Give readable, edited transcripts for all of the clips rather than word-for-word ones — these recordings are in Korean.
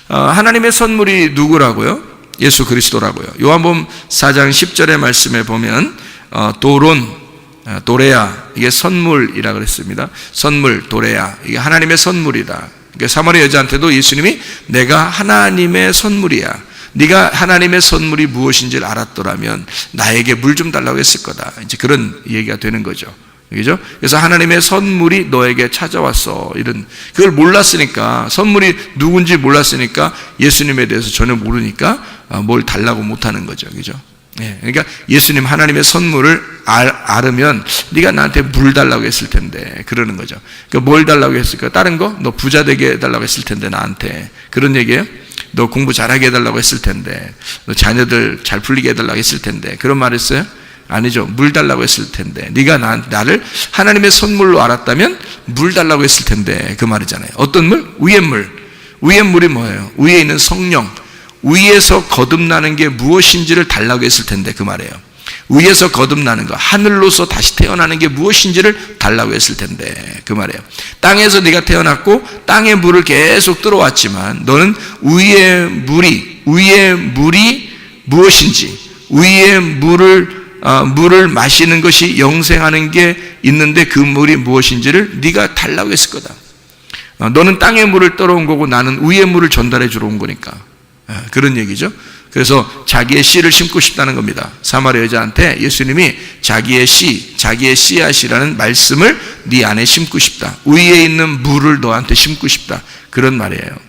하나님의 선물이 누구라고요? 예수 그리스도라고요. 요한복음 4장 10절의 말씀에 보면 도레아, 이게 선물이라 그랬습니다. 선물, 도레아, 이게 하나님의 선물이다. 그러니까 사마리아 여자한테도 예수님이 내가 하나님의 선물이야, 네가 하나님의 선물이 무엇인지를 알았더라면 나에게 물 좀 달라고 했을 거다, 이제 그런 얘기가 되는 거죠. 그죠? 그래서 하나님의 선물이 너에게 찾아왔어, 이런, 그걸 몰랐으니까, 선물이 누군지 몰랐으니까 예수님에 대해서 전혀 모르니까 뭘 달라고 못하는 거죠. 그죠? 예, 그러니까 예수님 하나님의 선물을 알으면 네가 나한테 물 달라고 했을 텐데, 그러는 거죠. 그러니까 뭘 달라고 했을까? 다른 거? 너 부자 되게 해달라고 했을 텐데, 나한테 그런 얘기예요. 너 공부 잘하게 해달라고 했을 텐데, 너 자녀들 잘 풀리게 해달라고 했을 텐데, 그런 말 했어요? 아니죠. 물 달라고 했을 텐데, 네가 나를 하나님의 선물로 알았다면 물 달라고 했을 텐데, 그 말이잖아요. 어떤 물? 위의 물. 위의 물이 뭐예요? 위에 있는 성령, 위에서 거듭나는 게 무엇인지를 달라고 했을 텐데, 그 말이에요. 위에서 거듭나는 거, 하늘로서 다시 태어나는 게 무엇인지를 달라고 했을 텐데, 그 말이에요. 땅에서 네가 태어났고 땅의 물을 계속 들어왔지만 너는 위의 물이 무엇인지, 위의 물을 마시는 것이 영생하는 게 있는데 그 물이 무엇인지를 네가 달라고 했을 거다. 너는 땅의 물을 떨어온 거고 나는 위의 물을 전달해 주러 온 거니까, 그런 얘기죠. 그래서 자기의 씨를 심고 싶다는 겁니다. 사마리아 여자한테 예수님이 자기의 씨앗이라는 말씀을 네 안에 심고 싶다, 위에 있는 물을 너한테 심고 싶다, 그런 말이에요.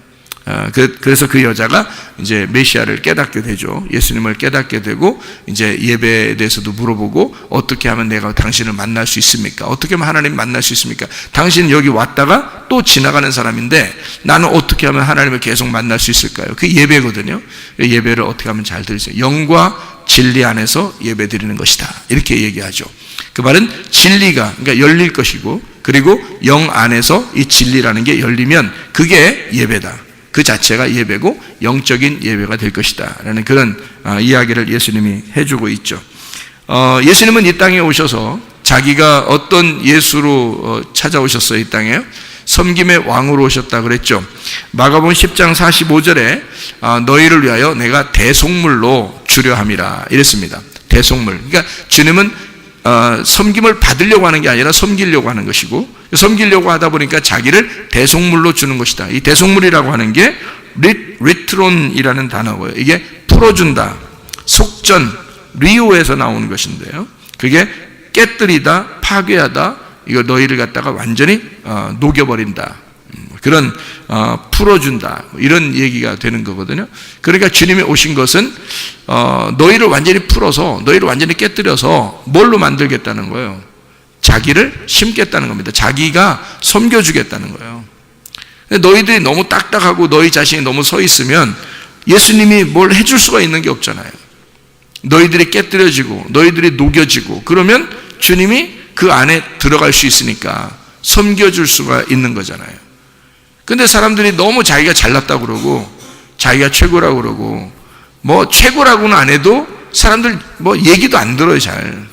그래서 그 여자가 이제 메시아를 깨닫게 되죠. 예수님을 깨닫게 되고 이제 예배에 대해서도 물어보고, 어떻게 하면 내가 당신을 만날 수 있습니까? 어떻게 하면 하나님 만날 수 있습니까? 당신 여기 왔다가 또 지나가는 사람인데 나는 어떻게 하면 하나님을 계속 만날 수 있을까요? 그게 예배거든요. 예배를 어떻게 하면 잘 드리세요? 영과 진리 안에서 예배 드리는 것이다, 이렇게 얘기하죠. 그 말은 진리가, 그러니까 열릴 것이고, 그리고 영 안에서 이 진리라는 게 열리면 그게 예배다, 그 자체가 예배고 영적인 예배가 될 것이다 라는 그런 이야기를 예수님이 해주고 있죠. 예수님은 이 땅에 오셔서 자기가 어떤 예수로 찾아오셨어요? 이 땅에요? 섬김의 왕으로 오셨다 그랬죠. 마가복음 10장 45절에 너희를 위하여 내가 대속물로 주려 함이라 이랬습니다. 대속물. 그러니까 주님은 섬김을 받으려고 하는 게 아니라 섬기려고 하는 것이고, 섬기려고 하다 보니까 자기를 대속물로 주는 것이다. 이 대속물이라고 하는 게 리트론이라는 단어고요. 이게 풀어준다, 속전, 리오에서 나오는 것인데요. 그게 깨뜨리다, 파괴하다, 이거 너희를 갖다가 완전히 녹여버린다, 그런 풀어준다, 이런 얘기가 되는 거거든요. 그러니까 주님이 오신 것은 너희를 완전히 풀어서, 너희를 완전히 깨뜨려서 뭘로 만들겠다는 거예요? 자기를 심겠다는 겁니다. 자기가 섬겨주겠다는 거예요. 너희들이 너무 딱딱하고 너희 자신이 너무 서 있으면 예수님이 뭘 해줄 수가 있는 게 없잖아요. 너희들이 깨뜨려지고 너희들이 녹여지고 그러면 주님이 그 안에 들어갈 수 있으니까 섬겨줄 수가 있는 거잖아요. 근데 사람들이 너무 자기가 잘났다고 그러고 자기가 최고라고 그러고, 뭐 최고라고는 안 해도 사람들 뭐 얘기도 안 들어요. 잘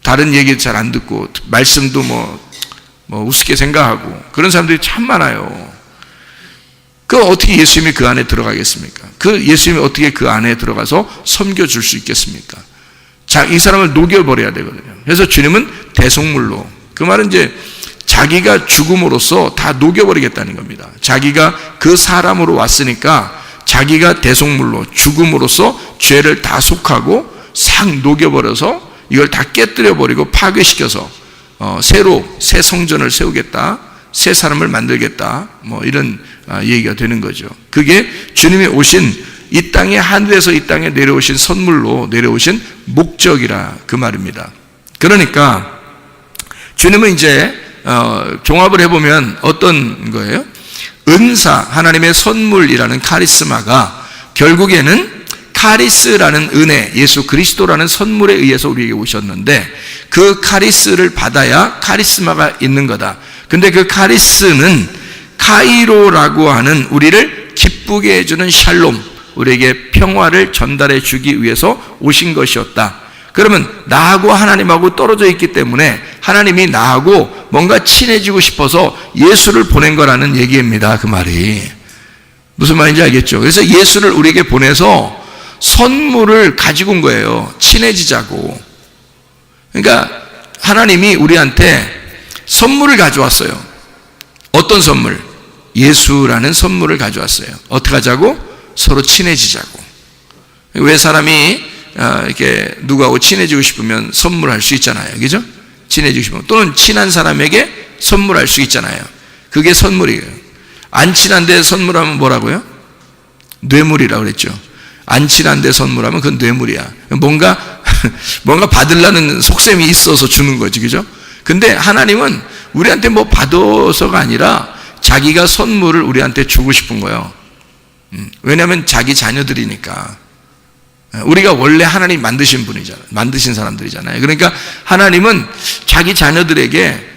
다른 얘기 잘 안 듣고 말씀도 뭐 우습게 생각하고 그런 사람들이 참 많아요. 그 어떻게 예수님이 그 안에 들어가겠습니까? 그 예수님이 어떻게 그 안에 들어가서 섬겨줄 수 있겠습니까? 이 사람을 녹여버려야 되거든요. 그래서 주님은 대속물로, 그 말은 이제 자기가 죽음으로써 다 녹여버리겠다는 겁니다. 자기가 그 사람으로 왔으니까 자기가 대속물로 죽음으로써 죄를 다 속하고 싹 녹여버려서 이걸 다 깨뜨려버리고 파괴시켜서 새 성전을 세우겠다, 새 사람을 만들겠다, 뭐 이런 얘기가 되는 거죠. 그게 주님이 오신 이 땅에, 하늘에서 이 땅에 내려오신 선물로 내려오신 목적이라 그 말입니다. 그러니까 주님은 이제 종합을 해보면 어떤 거예요? 은사, 하나님의 선물이라는 카리스마가 결국에는 카리스라는 은혜, 예수 그리스도라는 선물에 의해서 우리에게 오셨는데, 그 카리스를 받아야 카리스마가 있는 거다. 근데 그 카리스는 카이로라고 하는 우리를 기쁘게 해주는 샬롬, 우리에게 평화를 전달해 주기 위해서 오신 것이었다. 그러면 나하고 하나님하고 떨어져 있기 때문에 하나님이 나하고 뭔가 친해지고 싶어서 예수를 보낸 거라는 얘기입니다. 그 말이 무슨 말인지 알겠죠? 그래서 예수를 우리에게 보내서 선물을 가지고 온 거예요. 친해지자고. 그러니까 하나님이 우리한테 선물을 가져왔어요. 어떤 선물? 예수라는 선물을 가져왔어요. 어떻게 하자고? 서로 친해지자고. 왜 사람이 이렇게 누구하고 친해지고 싶으면 선물할 수 있잖아요. 그죠? 친해지고 싶으면. 또는 친한 사람에게 선물할 수 있잖아요. 그게 선물이에요. 안 친한데 선물하면 뭐라고요? 뇌물이라고 그랬죠. 안 친한데 선물하면 그건 뇌물이야. 뭔가 받으려는 속셈이 있어서 주는 거지. 그죠? 근데 하나님은 우리한테 뭐 받아서가 아니라 자기가 선물을 우리한테 주고 싶은 거예요. 왜냐하면 자기 자녀들이니까. 우리가 원래 하나님 만드신 분이잖아요. 만드신 사람들이잖아요. 그러니까 하나님은 자기 자녀들에게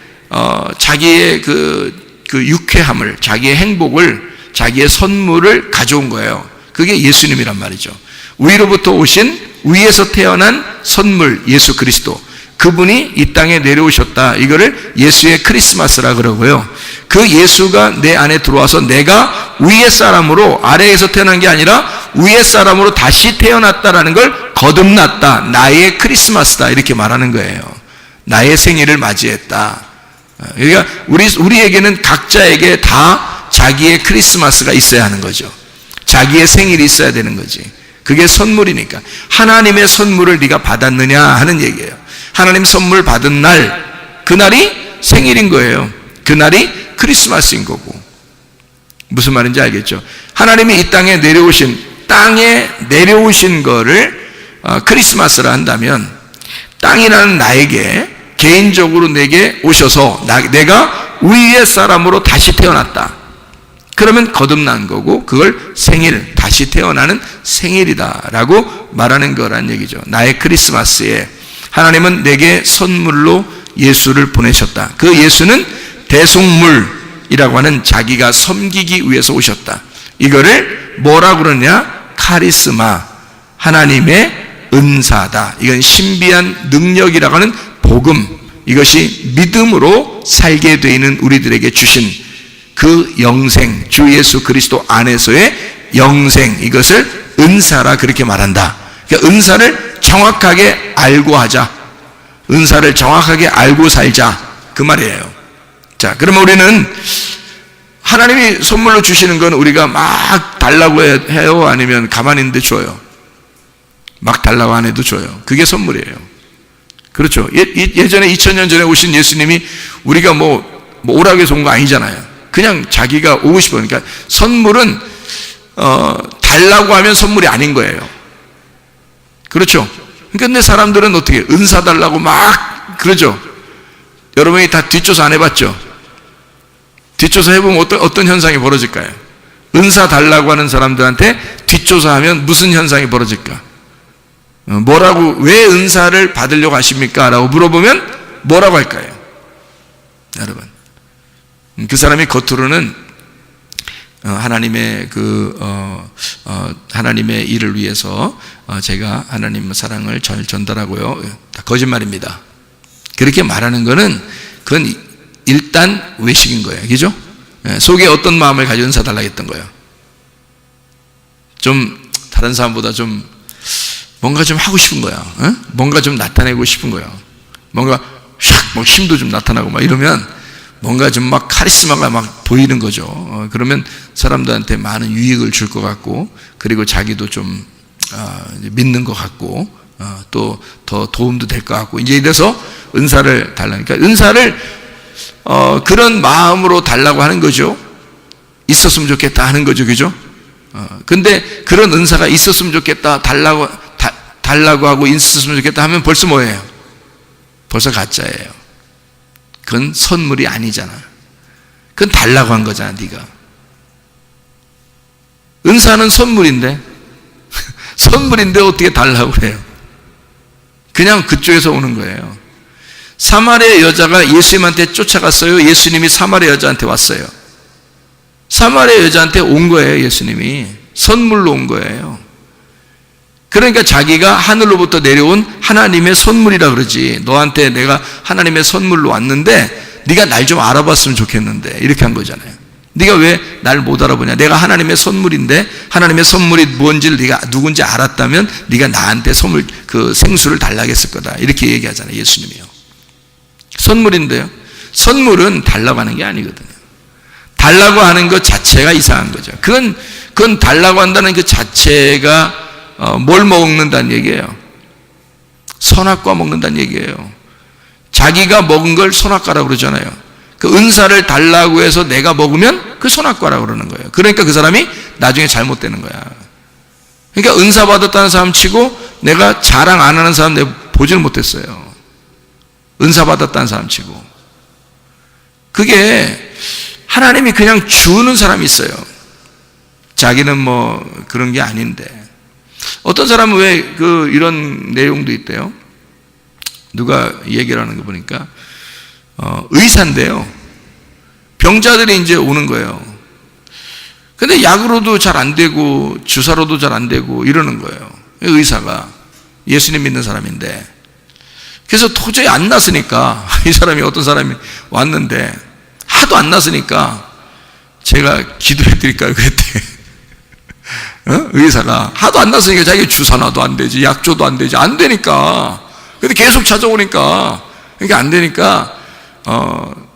자기의 그 유쾌함을, 자기의 행복을, 자기의 선물을 가져온 거예요. 그게 예수님이란 말이죠. 위로부터 오신, 위에서 태어난 선물, 예수 그리스도. 그분이 이 땅에 내려오셨다. 이거를 예수의 크리스마스라 그러고요. 그 예수가 내 안에 들어와서 내가 위의 사람으로, 아래에서 태어난 게 아니라 위의 사람으로 다시 태어났다라는 걸 거듭났다. 나의 크리스마스다. 이렇게 말하는 거예요. 나의 생일을 맞이했다. 그러니까 우리에게는 각자에게 다 자기의 크리스마스가 있어야 하는 거죠. 자기의 생일이 있어야 되는 거지. 그게 선물이니까. 하나님의 선물을 네가 받았느냐 하는 얘기예요. 하나님 선물 받은 날, 그날이 생일인 거예요. 그날이 크리스마스인 거고. 무슨 말인지 알겠죠? 하나님이 이 땅에 내려오신 거를 크리스마스라 한다면, 땅이라는 나에게 개인적으로 내게 오셔서 내가 위의 사람으로 다시 태어났다. 그러면 거듭난 거고, 그걸 생일, 다시 태어나는 생일이다라고 말하는 거란 얘기죠. 나의 크리스마스에 하나님은 내게 선물로 예수를 보내셨다. 그 예수는 대속물이라고 하는 자기가 섬기기 위해서 오셨다. 이거를 뭐라고 그러냐? 카리스마, 하나님의 은사다. 이건 신비한 능력이라고 하는 복음, 이것이 믿음으로 살게 되는 우리들에게 주신 그 영생, 주 예수 그리스도 안에서의 영생, 이것을 은사라 그렇게 말한다. 그러니까 은사를 정확하게 알고 하자. 은사를 정확하게 알고 살자. 그 말이에요. 자, 그러면 우리는 하나님이 선물로 주시는 건 우리가 막 달라고 해요? 아니면 가만히 있는데 줘요? 막 달라고 안 해도 줘요. 그게 선물이에요. 그렇죠. 예전에 2000년 전에 오신 예수님이 우리가 뭐 오라고 해서 온 거 아니잖아요. 그냥 자기가 오고 싶어요. 그러니까 선물은 달라고 하면 선물이 아닌 거예요. 그렇죠. 근데 사람들은 어떻게 은사 달라고 막 그러죠. 여러분이 다 뒷조사 안 해봤죠? 뒷조사 해보면 어떤 현상이 벌어질까요? 은사 달라고 하는 사람들한테 뒷조사하면 무슨 현상이 벌어질까? 왜 은사를 받으려고 하십니까? 라고 물어보면 뭐라고 할까요? 여러분, 그 사람이 겉으로는 하나님의 하나님의 일을 위해서 제가 하나님 사랑을 잘 전달하고요. 다 거짓말입니다. 그렇게 말하는 거는 그건 일단 외식인 거예요. 그죠? 속에 어떤 마음을 가지고 은사 달라고 했던 거예요? 좀 다른 사람보다 좀 뭔가 좀 하고 싶은 거야. 뭔가 좀 나타내고 싶은 거야. 뭔가 막 힘도 좀 나타나고 막 이러면 뭔가 좀 막 카리스마가 막 보이는 거죠. 그러면 사람들한테 많은 유익을 줄 것 같고, 그리고 자기도 좀 믿는 것 같고, 또 더 도움도 될 것 같고, 이제 이래서 은사를 달라니까, 은사를 그런 마음으로 달라고 하는 거죠. 있었으면 좋겠다 하는 거죠. 그죠? 근데 그런 은사가 있었으면 좋겠다, 달라고 하고 있었으면 좋겠다 하면 벌써 뭐예요? 벌써 가짜예요. 그건 선물이 아니잖아. 그건 달라고 한 거잖아, 네가. 은사는 선물인데 선물인데 어떻게 달라고 그래요? 그냥 그쪽에서 오는 거예요. 사마리아 여자가 예수님한테 쫓아갔어요? 예수님이 사마리아 여자한테 왔어요? 사마리아 여자한테 온 거예요. 예수님이 선물로 온 거예요. 그러니까 자기가 하늘로부터 내려온 하나님의 선물이라 그러지. 너한테 내가 하나님의 선물로 왔는데 네가 날 좀 알아봤으면 좋겠는데, 이렇게 한 거잖아요. 네가 왜 날 못 알아보냐? 내가 하나님의 선물인데 하나님의 선물이 뭔지를 네가 누군지 알았다면 네가 나한테 선물 그 생수를 달라고 했을 거다. 이렇게 얘기하잖아요. 예수님이요. 선물인데요. 선물은 달라고 하는 게 아니거든요. 달라고 하는 것 자체가 이상한 거죠. 그건 달라고 한다는 그 자체가 뭘 먹는다는 얘기예요? 선악과 먹는다는 얘기예요. 자기가 먹은 걸 선악과라고 그러잖아요. 그 은사를 달라고 해서 내가 먹으면 그 선악과라고 그러는 거예요. 그러니까 그 사람이 나중에 잘못되는 거야. 그러니까 은사 받았다는 사람 치고 내가 자랑 안 하는 사람 내가 보지를 못했어요. 은사 받았다는 사람 치고. 그게 하나님이 그냥 주는 사람이 있어요. 자기는 뭐 그런 게 아닌데. 어떤 사람은 왜 이런 내용도 있대요. 누가 얘기를 하는 거 보니까 의사인데요. 병자들이 이제 오는 거예요. 근데 약으로도 잘 안 되고 주사로도 잘 안 되고 이러는 거예요. 의사가 예수님 믿는 사람인데. 그래서 도저히 안 났으니까 이 사람이 어떤 사람이 왔는데 하도 안 났으니까 제가 기도해 드릴까요? 그랬대. 의사가 하도 안 났으니까 자기 주사 놔도 안 되지, 약 줘도 안 되지, 안 되니까. 근데 계속 찾아오니까 그러니까 안 되니까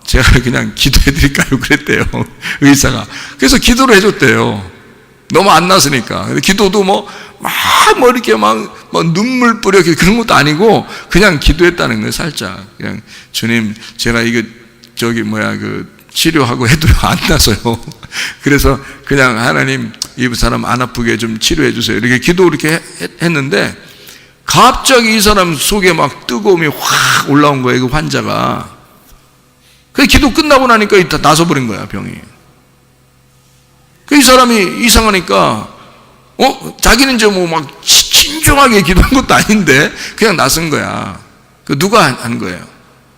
제가 그냥 기도해 드릴까요? 그랬대요. 의사가. 그래서 기도를 해줬대요. 너무 안 났으니까. 근데 기도도 뭐 이렇게 막 눈물 뿌려 그런 것도 아니고 그냥 기도했다는 거예요. 살짝 그냥 주님 제가 이거 치료하고 해도 안 나서요. 그래서 그냥 하나님 이 사람 안 아프게 좀 치료해 주세요. 이렇게 기도 이렇게 했는데 갑자기 이 사람 속에 막 뜨거움이 확 올라온 거예요. 그 환자가. 그 기도 끝나고 나니까 다 나서버린 거야, 병이. 이 사람이 이상하니까 자기는 이제 막 신중하게 기도한 것도 아닌데 그냥 나선 거야. 누가 한 거예요?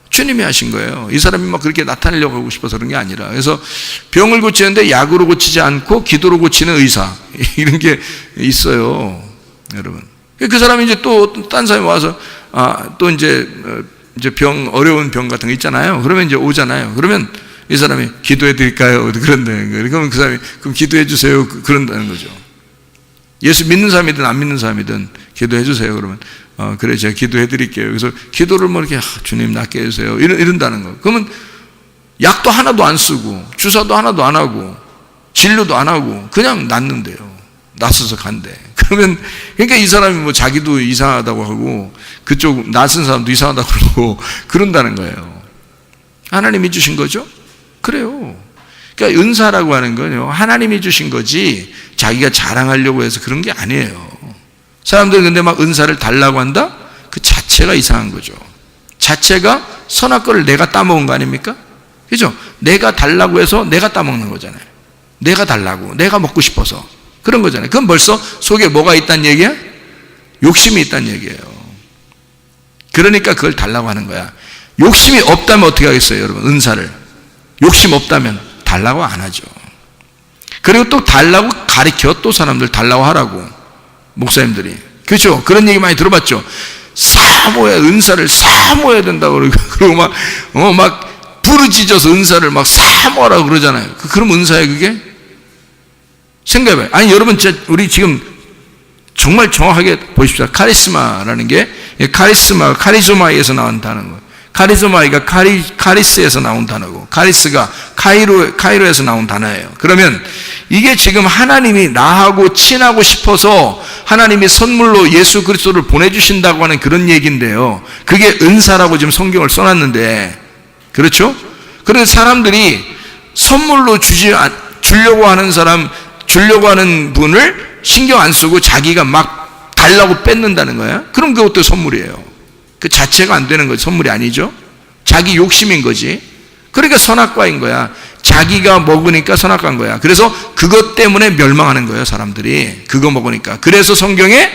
주님이 하신 거예요. 이 사람이 막 그렇게 나타내려고 하고 싶어서 그런 게 아니라. 그래서 병을 고치는데 약으로 고치지 않고 기도로 고치는 의사 이런 게 있어요, 여러분. 그 사람이 이제 또 딴 사람이 와서 또 이제 어려운 병 같은 거 있잖아요. 그러면 이제 오잖아요. 그러면 이 사람이 기도해 드릴까요? 그런다는 거예요. 그러면 그 사람이 그럼 기도해 주세요. 그런다는 거죠. 예수 믿는 사람이든 안 믿는 사람이든 기도해 주세요. 그러면 그래 제가 기도해 드릴게요. 그래서 기도를 뭐 이렇게 주님 낫게 해주세요. 이런다는 거. 그러면 약도 하나도 안 쓰고 주사도 하나도 안 하고 진료도 안 하고 그냥 낫는데요. 낫어서 간대. 그러면 그러니까 이 사람이 뭐 자기도 이상하다고 하고 그쪽 낯선 사람도 이상하다고 그러고 그런다는 거예요. 하나님이 주신 거죠? 그래요. 그러니까 은사라고 하는 건요, 하나님이 주신 거지 자기가 자랑하려고 해서 그런 게 아니에요. 사람들은 근데 막 은사를 달라고 한다? 그 자체가 이상한 거죠. 자체가 선악과를 내가 따먹은 거 아닙니까? 그죠? 내가 달라고 해서 내가 따먹는 거잖아요. 내가 달라고, 내가 먹고 싶어서 그런 거잖아요. 그건 벌써 속에 뭐가 있다는 얘기야? 욕심이 있다는 얘기예요. 그러니까 그걸 달라고 하는 거야. 욕심이 없다면 어떻게 하겠어요, 여러분? 은사를 욕심 없다면 달라고 안 하죠. 그리고 또 달라고 가르쳐, 또 사람들 달라고 하라고, 목사님들이. 그렇죠? 그런 얘기 많이 들어봤죠. 사모해야, 은사를 사모해야 된다고 그러고 막 부르짖어서 은사를 막 사모하라고 그러잖아요. 그럼 은사예요, 그게? 생각해봐요. 아니, 여러분, 우리 지금 정말 정확하게 보십시오. 카리스마라는 게, 카리조마에서 나온 단어고, 카리조마이가 카리스에서 나온 단어고, 카리스가 카이로에서 나온 단어예요. 그러면 이게 지금 하나님이 나하고 친하고 싶어서 하나님이 선물로 예수 그리스도를 보내주신다고 하는 그런 얘기인데요. 그게 은사라고 지금 성경을 써놨는데, 그렇죠? 그래서 사람들이 선물로 주려고 하는 분을 신경 안 쓰고 자기가 막 달라고 뺏는다는 거야. 그럼 그것도 선물이에요. 그 자체가 안 되는 거지. 선물이 아니죠. 자기 욕심인 거지. 그러니까 선악과인 거야. 자기가 먹으니까 선악과인 거야. 그래서 그것 때문에 멸망하는 거예요, 사람들이. 그거 먹으니까. 그래서 성경에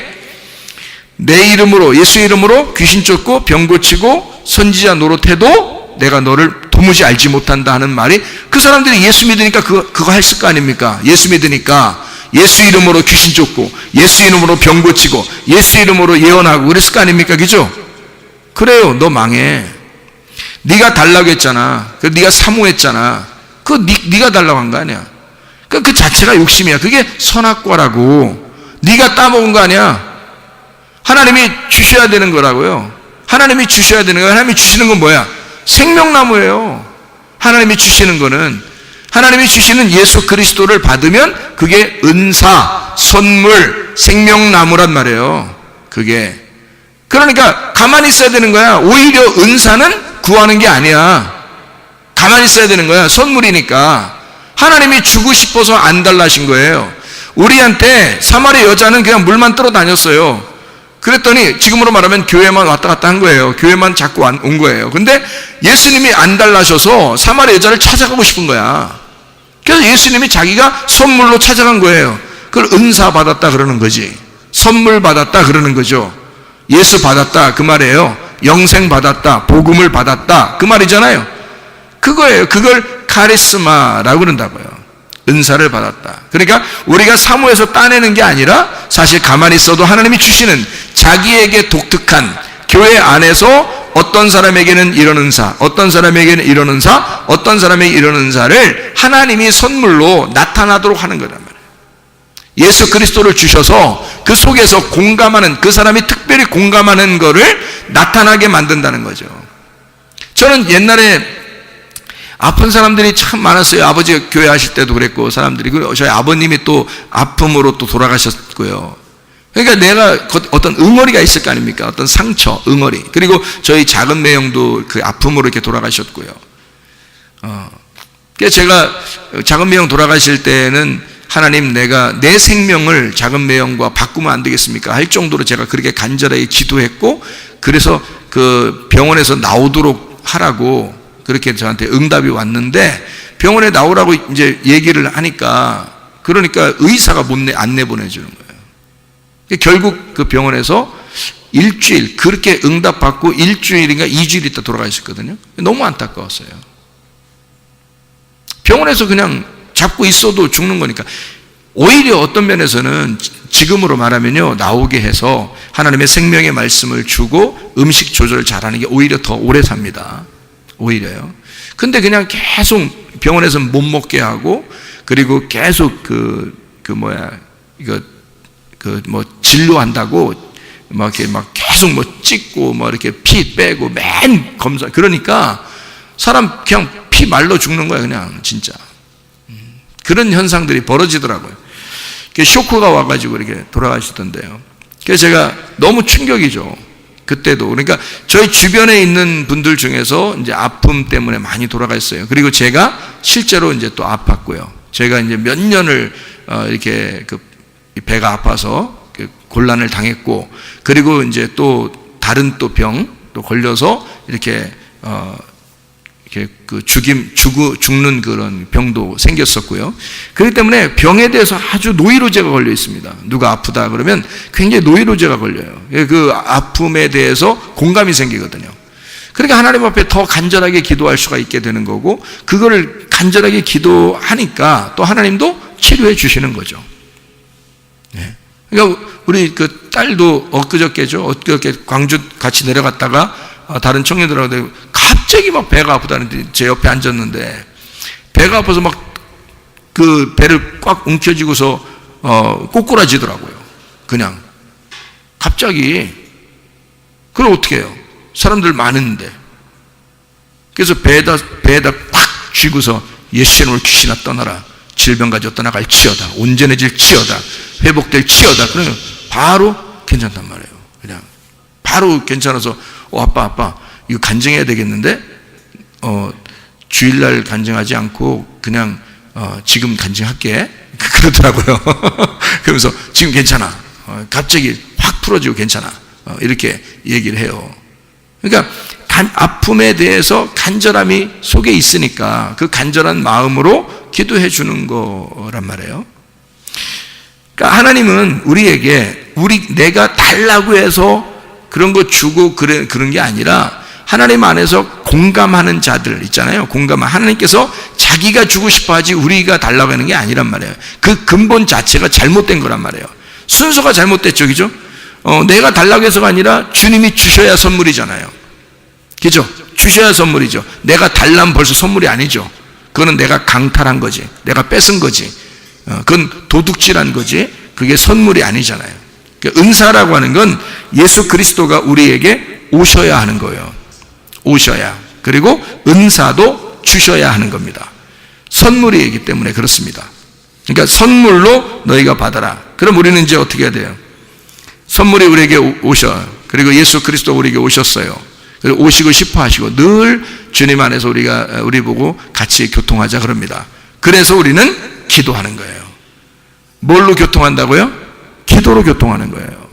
내 이름으로, 예수 이름으로 귀신 쫓고 병 고치고 선지자 노릇해도 내가 너를 도무지 알지 못한다 하는 말이, 그 사람들이 예수 믿으니까 그거 했을 거 아닙니까? 예수 믿으니까 예수 이름으로 귀신 쫓고 예수 이름으로 병 고치고 예수 이름으로 예언하고 그랬을 거 아닙니까? 그죠? 그래요. 너 망해. 네가 달라고 했잖아. 네가 사모했잖아. 그거 네가 달라고 한 거 아니야. 그 자체가 욕심이야. 그게 선악과라고. 네가 따먹은 거 아니야. 하나님이 주셔야 되는 거라고요. 하나님이 주셔야 되는 거예요. 하나님이 주시는 건 뭐야? 생명나무예요. 하나님이 주시는 거는, 하나님이 주시는 예수 그리스도를 받으면 그게 은사, 선물, 생명나무란 말이에요. 그게. 그러니까 가만히 있어야 되는 거야. 오히려 은사는 구하는 게 아니야. 가만히 있어야 되는 거야. 선물이니까. 하나님이 주고 싶어서 안 달라신 거예요. 우리한테 사마리 여자는 그냥 물만 떨어 다녔어요. 그랬더니 지금으로 말하면 교회만 왔다 갔다 한 거예요. 교회만 자꾸 온 거예요. 근데 예수님이 안 달라셔서 사마리 여자를 찾아가고 싶은 거야. 그래서 예수님이 자기가 선물로 찾아간 거예요. 그걸 은사 받았다 그러는 거지. 선물 받았다 그러는 거죠. 예수 받았다 그 말이에요. 영생 받았다, 복음을 받았다 그 말이잖아요. 그거예요. 그걸 카리스마라고 그런다고요. 은사를 받았다. 그러니까 우리가 사모해서 따내는 게 아니라 사실 가만히 있어도 하나님이 주시는 자기에게 독특한, 교회 안에서 어떤 사람에게는 이런 은사, 어떤 사람에게는 이런 은사, 어떤 사람에게 이런 은사를 하나님이 선물로 나타나도록 하는 거란 말이에요. 예수 그리스도를 주셔서 그 속에서 공감하는, 그 사람이 특별히 공감하는 거를 나타나게 만든다는 거죠. 저는 옛날에 아픈 사람들이 참 많았어요. 아버지가 교회 하실 때도 그랬고, 사람들이. 그리고 저희 아버님이 또 아픔으로 또 돌아가셨고요. 그러니까 내가 어떤 응어리가 있을 거 아닙니까? 어떤 상처, 응어리. 그리고 저희 작은 매형도 그 아픔으로 이렇게 돌아가셨고요. 그래서 제가 작은 매형 돌아가실 때는 하나님, 내가 내 생명을 작은 매형과 바꾸면 안 되겠습니까? 할 정도로 제가 그렇게 간절하게 기도했고, 그래서 그 병원에서 나오도록 하라고 그렇게 저한테 응답이 왔는데, 병원에 나오라고 이제 얘기를 하니까, 그러니까 의사가 안 내보내주는 거예요. 결국 그 병원에서 일주일, 그렇게 응답받고 일주일인가 2주일 있다 돌아가셨거든요. 너무 안타까웠어요. 병원에서 그냥 잡고 있어도 죽는 거니까. 오히려 어떤 면에서는 지금으로 말하면요, 나오게 해서 하나님의 생명의 말씀을 주고 음식 조절을 잘하는 게 오히려 더 오래 삽니다. 오히려요. 근데 그냥 계속 병원에서 못 먹게 하고, 그리고 계속 진료한다고 이렇게 계속 찍고 이렇게 피 빼고 맨 검사. 그러니까 사람 그냥 피 말라 죽는 거야, 그냥 진짜. 그런 현상들이 벌어지더라고요. 쇼크가 와가지고 이렇게 돌아가시던데요. 그래서 제가 너무 충격이죠. 그때도. 그러니까 저희 주변에 있는 분들 중에서 이제 아픔 때문에 많이 돌아갔어요. 그리고 제가 실제로 이제 또 아팠고요. 제가 이제 몇 년을 이렇게 배가 아파서 곤란을 당했고, 그리고 이제 또 다른 또 병 또 걸려서 이렇게 죽는 그런 병도 생겼었고요. 그렇기 때문에 병에 대해서 아주 노이로제가 걸려 있습니다. 누가 아프다 그러면 굉장히 노이로제가 걸려요. 그 아픔에 대해서 공감이 생기거든요. 그러니까 하나님 앞에 더 간절하게 기도할 수가 있게 되는 거고, 그거를 간절하게 기도하니까 또 하나님도 치료해 주시는 거죠. 네. 그러니까 우리 그 딸도 엊그저께 광주 같이 내려갔다가 다른 청년들하고 갑자기 막 배가 아프다는데 제 옆에 앉았는데, 배가 아파서 막 그 배를 꽉 움켜쥐고서 꼬꾸라지더라고요. 그냥 갑자기. 그럼 어떻게 해요? 사람들 많은데. 그래서 배에다 꽉 쥐고서 예수 이름으로 귀신아 떠나라, 질병 가지고 떠나갈지어다, 온전해질지어다, 회복될 치어다. 그러면 바로 괜찮단 말이에요. 그냥 바로 괜찮아서 아빠 이거 간증해야 되겠는데, 주일날 간증하지 않고 그냥 지금 간증할게 그러더라고요. 그러면서 지금 괜찮아, 갑자기 확 풀어지고 괜찮아, 이렇게 얘기를 해요. 그러니까 아픔에 대해서 간절함이 속에 있으니까 그 간절한 마음으로 기도해 주는 거란 말이에요. 그러니까 하나님은 우리에게 내가 달라고 해서 그런 거 주고 그런 게 아니라, 하나님 안에서 공감하는 자들 있잖아요. 하나님께서 자기가 주고 싶어 하지 우리가 달라고 하는 게 아니란 말이에요. 그 근본 자체가 잘못된 거란 말이에요. 순서가 잘못됐죠, 그죠? 내가 달라고 해서가 아니라 주님이 주셔야 선물이잖아요. 그죠? 주셔야 선물이죠. 내가 달라면 벌써 선물이 아니죠. 그거는 내가 강탈한 거지. 내가 뺏은 거지. 그건 도둑질한 거지. 그게 선물이 아니잖아요. 그러니까 은사라고 하는 건 예수 그리스도가 우리에게 오셔야 하는 거예요. 오셔야. 그리고 은사도 주셔야 하는 겁니다. 선물이기 때문에 그렇습니다. 그러니까 선물로 너희가 받아라. 그럼 우리는 이제 어떻게 해야 돼요? 선물이 우리에게 오셔. 그리고 예수 그리스도 우리에게 오셨어요. 그리고 오시고 싶어 하시고 늘 주님 안에서 우리 보고 같이 교통하자 그럽니다. 그래서 우리는 기도하는 거예요. 뭘로 교통한다고요? 기도로 교통하는 거예요.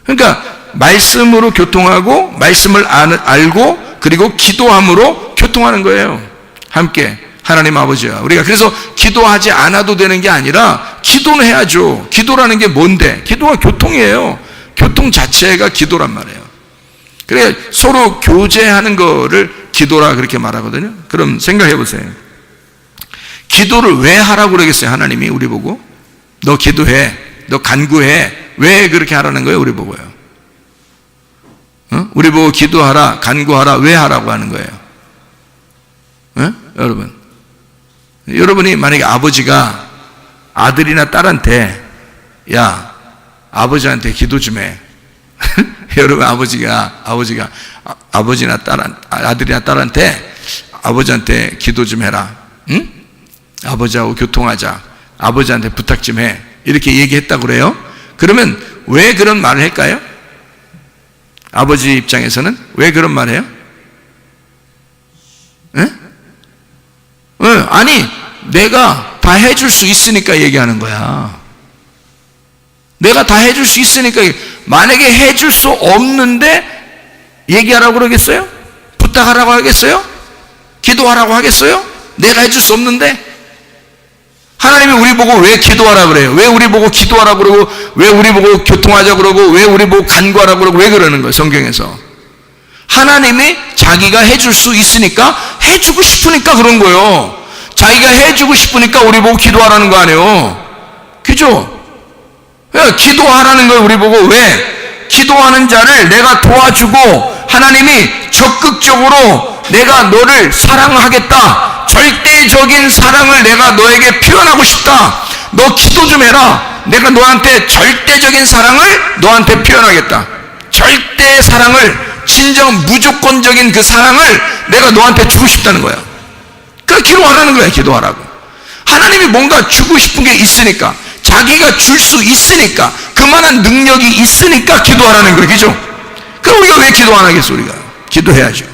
그러니까 말씀으로 교통하고 말씀을 알고 그리고 기도함으로 교통하는 거예요. 함께 하나님 아버지야. 우리가 그래서 기도하지 않아도 되는 게 아니라 기도는 해야죠. 기도라는 게 뭔데? 기도가 교통이에요. 교통 자체가 기도란 말이에요. 그래 서로 교제하는 거를 기도라 그렇게 말하거든요. 그럼 생각해 보세요. 기도를 왜 하라고 그러겠어요? 하나님이 우리 보고 너 기도해, 너 간구해. 왜 그렇게 하라는 거예요? 우리 보고요. 우리 보고 기도하라, 간구하라. 왜 하라고 하는 거예요? 여러분이 만약에 아버지가 아들이나 딸한테 야 아버지한테 기도 좀 해. 여러분 아버지가 아버지나 아들이나 딸한테 아버지한테 기도 좀 해라. 응? 아버지하고 교통하자. 아버지한테 부탁 좀 해. 이렇게 얘기했다고 그래요. 그러면 왜 그런 말을 할까요? 아버지 입장에서는 왜 그런 말을 해요? 아니 내가 다 해줄 수 있으니까 얘기하는 거야. 내가 다 해줄 수 있으니까. 만약에 해줄 수 없는데 얘기하라고 그러겠어요? 부탁하라고 하겠어요? 기도하라고 하겠어요? 내가 해줄 수 없는데? 하나님이 우리 보고 왜 기도하라 그래요? 왜 우리 보고 기도하라 그러고 왜 우리 보고 교통하자 그러고 왜 우리 보고 간구하라 그러고 왜 그러는 거예요? 성경에서 하나님이 자기가 해줄 수 있으니까 해주고 싶으니까 그런 거예요. 자기가 해주고 싶으니까 우리 보고 기도하라는 거 아니에요. 그죠? 기도하라는 거예요. 우리 보고 왜? 기도하는 자를 내가 도와주고 하나님이 적극적으로 내가 너를 사랑하겠다. 절대적인 사랑을 내가 너에게 표현하고 싶다. 너 기도 좀 해라. 내가 너한테 절대적인 사랑을 너한테 표현하겠다. 절대 사랑을, 진정 무조건적인 그 사랑을 내가 너한테 주고 싶다는 거야. 그러니까 기도하라는 거야. 기도하라고. 하나님이 뭔가 주고 싶은 게 있으니까, 자기가 줄 수 있으니까, 그만한 능력이 있으니까 기도하라는 거예요. 그죠? 그럼 우리가 왜 기도 안 하겠어? 우리가 기도해야죠.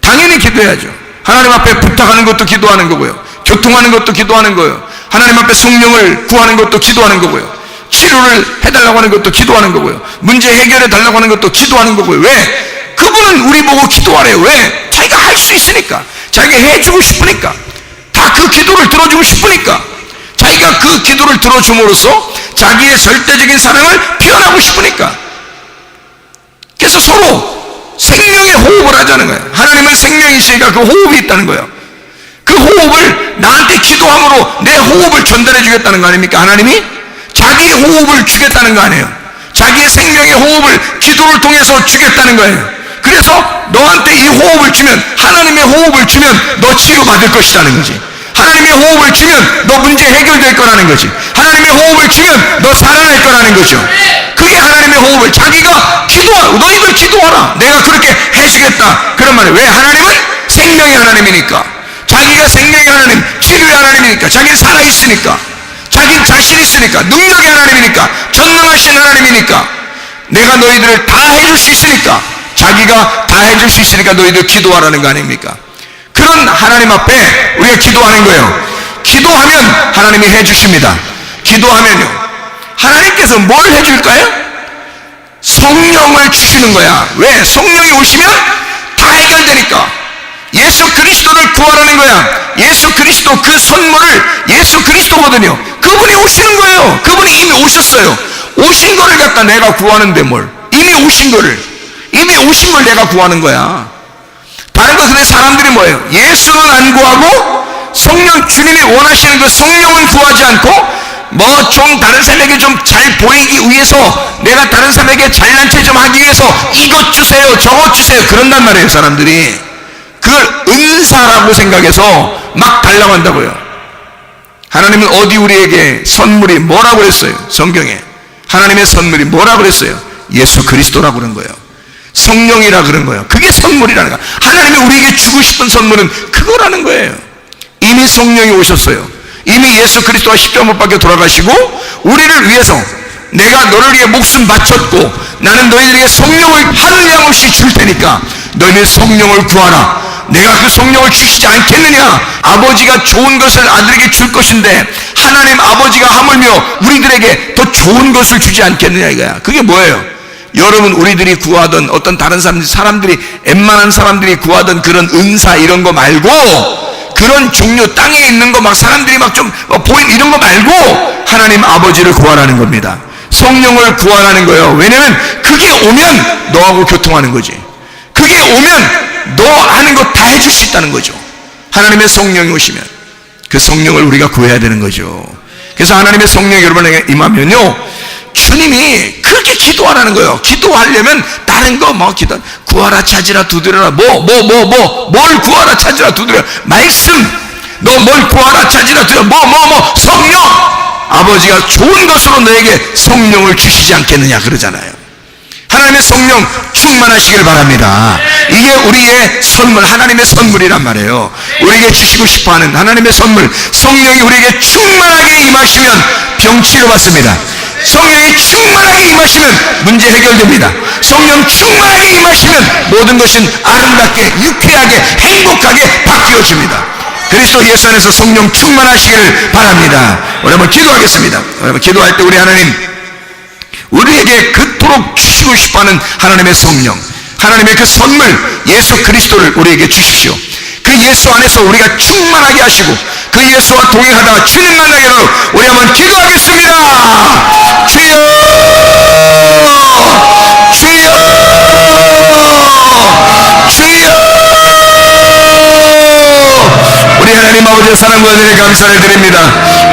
당연히 기도해야죠. 하나님 앞에 부탁하는 것도 기도하는 거고요. 교통하는 것도 기도하는 거예요. 하나님 앞에 성령을 구하는 것도 기도하는 거고요. 치료를 해달라고 하는 것도 기도하는 거고요. 문제 해결해 달라고 하는 것도 기도하는 거고요. 왜? 그분은 우리 보고 기도하래요. 왜? 자기가 할 수 있으니까, 자기가 해주고 싶으니까, 다 그 기도를 들어주고 싶으니까, 자기가 그 기도를 들어줌으로써 자기의 절대적인 사랑을 표현하고 싶으니까. 그래서 서로 생명의 호흡을 하자는 거예요. 하나님은 생명이시니까 그 호흡이 있다는 거예요. 그 호흡을 나한테 기도함으로 내 호흡을 전달해 주겠다는 거 아닙니까? 하나님이 자기의 호흡을 주겠다는 거 아니에요. 자기의 생명의 호흡을 기도를 통해서 주겠다는 거예요. 그래서 너한테 이 호흡을 주면, 하나님의 호흡을 주면 너 치료받을 것이라는 거지. 하나님의 호흡을 주면 너 문제 해결될 거라는 거지. 하나님의 호흡을 주면 너 살아날 거라는 거죠. 그게 하나님의 호흡을, 자기가 기도하라. 너희들 기도하라. 내가 그렇게 해주겠다. 그런 말이에요. 왜? 하나님은 생명의 하나님이니까. 자기가 생명의 하나님, 치료의 하나님이니까. 자기는 살아있으니까. 자기 자신 있으니까. 능력의 하나님이니까. 전능하신 하나님이니까. 내가 너희들을 다 해줄 수 있으니까. 자기가 다 해줄 수 있으니까 너희들 기도하라는 거 아닙니까? 그런 하나님 앞에 우리가 기도하는 거예요. 기도하면 하나님이 해주십니다. 기도하면요, 하나님께서 뭘 해줄까요? 성령을 주시는 거야. 왜? 성령이 오시면 다 해결되니까. 예수 그리스도를 구하라는 거야. 예수 그리스도, 그 선물을 예수 그리스도거든요. 그분이 오시는 거예요. 그분이 이미 오셨어요. 오신 거를 갖다 내가 구하는데 뭘. 이미 오신 걸 내가 구하는 거야. 다른 거. 근데 사람들이 뭐예요? 예수는 안 구하고 성령, 주님이 원하시는 그 성령을 구하지 않고 뭐 좀 다른 사람에게 좀 잘 보이기 위해서, 내가 다른 사람에게 잘난 체 좀 하기 위해서 이것 주세요 저것 주세요 그런단 말이에요. 사람들이 그걸 은사라고 생각해서 막 달라고 한다고요. 하나님은 어디 우리에게 선물이 뭐라고 그랬어요? 성경에 하나님의 선물이 뭐라고 그랬어요? 예수 그리스도라고 그런 거예요. 성령이라 그런 거예요. 그게 선물이라는 거예요. 하나님이 우리에게 주고 싶은 선물은 그거라는 거예요. 이미 성령이 오셨어요. 이미 예수 그리스도가 십자가 못 박혀 돌아가시고 우리를 위해서 내가 너를 위해 목숨 바쳤고 나는 너희들에게 성령을 하늘 양 없이 줄 테니까 너희는 성령을 구하라. 내가 그 성령을 주시지 않겠느냐. 아버지가 좋은 것을 아들에게 줄 것인데 하나님 아버지가 하물며 우리들에게 더 좋은 것을 주지 않겠느냐 이거야. 그게 뭐예요? 여러분 우리들이 구하던 어떤 다른 사람들이 웬만한 사람들이 구하던 그런 은사 이런 거 말고 그런 종류 땅에 있는 거 막 사람들이 막 좀 보인 이런 거 말고 하나님 아버지를 구하라는 겁니다. 성령을 구하라는 거예요. 왜냐면 그게 오면 너하고 교통하는 거지. 그게 오면 너 하는 거 다 해줄 수 있다는 거죠. 하나님의 성령이 오시면 그 성령을 우리가 구해야 되는 거죠. 그래서 하나님의 성령이 여러분에게 임하면요 주님이 그렇게 기도하라는 거예요. 기도하려면 다른 거 뭐 기도 구하라 찾으라 두드려라 뭘 구하라 찾으라 두드려라 말씀 너 뭘 구하라 찾으라 두드려라 성령 아버지가 좋은 것으로 너에게 성령을 주시지 않겠느냐 그러잖아요. 하나님의 성령 충만하시길 바랍니다. 이게 우리의 선물 하나님의 선물이란 말이에요. 우리에게 주시고 싶어하는 하나님의 선물 성령이 우리에게 충만하게 임하시면 병치료 받습니다. 성령이 충만하게 임하시면 문제 해결됩니다. 성령 충만하게 임하시면 모든 것은 아름답게 유쾌하게 행복하게 바뀌어집니다. 그리스도 예수 안에서 성령 충만하시길 바랍니다. 우리 한번 기도하겠습니다. 여러분 기도할 때 우리 하나님 우리에게 그토록 주시고 싶어하는 하나님의 성령 하나님의 그 선물 예수 그리스도를 우리에게 주십시오. 그 예수 안에서 우리가 충만하게 하시고 그 예수와 동행하다가 주님 만나게 하도록 우리 한번 기도하겠습니다. 주여 주여 주여 우리 하나님 아버지의 사랑과 은혜에 감사를 드립니다.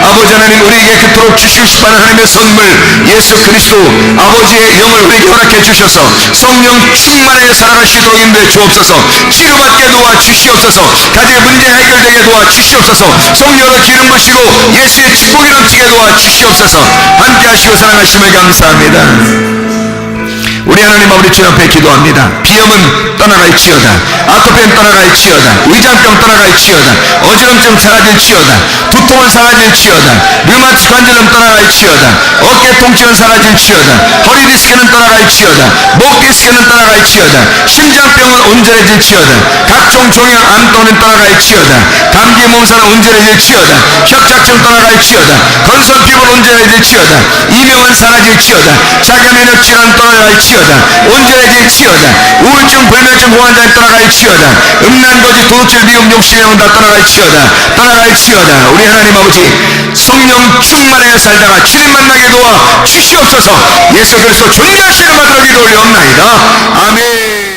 아버지 하나님 우리에게 그토록 주시고 싶어하는 하나님의 선물 예수 그리스도 아버지의 영을 우리에게 허락해 주셔서 성령 충만하게 살아갈 수 있도록 인도해 주옵소서. 치료받게 도와주시옵소서. 가정의 문제 해결되게 도와주시옵소서. 성령으로 기름 부시고 예수의 축복이 넘치게 도와주시옵소서. 함께 하시고 사랑하심을 감사합니다. 우리 하나님 아버지 주 앞에 기도합니다. 비염은 떠나갈지어다. 아토피는 떠나갈지어다. 위장병 떠나갈지어다. 어지럼증 사라질지어다. 두통은 사라질지어다. 류마티스 관절염 떠나갈지어다. 어깨 통증은 사라질지어다. 허리 디스크는 떠나갈지어다. 목 디스크는 떠나갈지어다. 심장병은 온전해질지어다. 각종 종양 암도는 떠나갈지어다. 감기 몸살은 온전해질지어다. 협착증 떠나갈지어다. 건선 피부는 온전해질지어다. 이명은 사라질지어다. 자가 면역 질환 떠나갈지어다. 온전해질지어다. 우울증 불면증 공황장애 떠나갈지어다. 음란거짓 도둑질 미움 욕심의 영혼 다 떠나갈지어다. 우리 하나님 아버지 성령 충만하게 살다가 주님 만나게 도와 주시옵소서. 예수 그리스도 존귀하신 이름으로 기도 올리옵나이다. 아멘.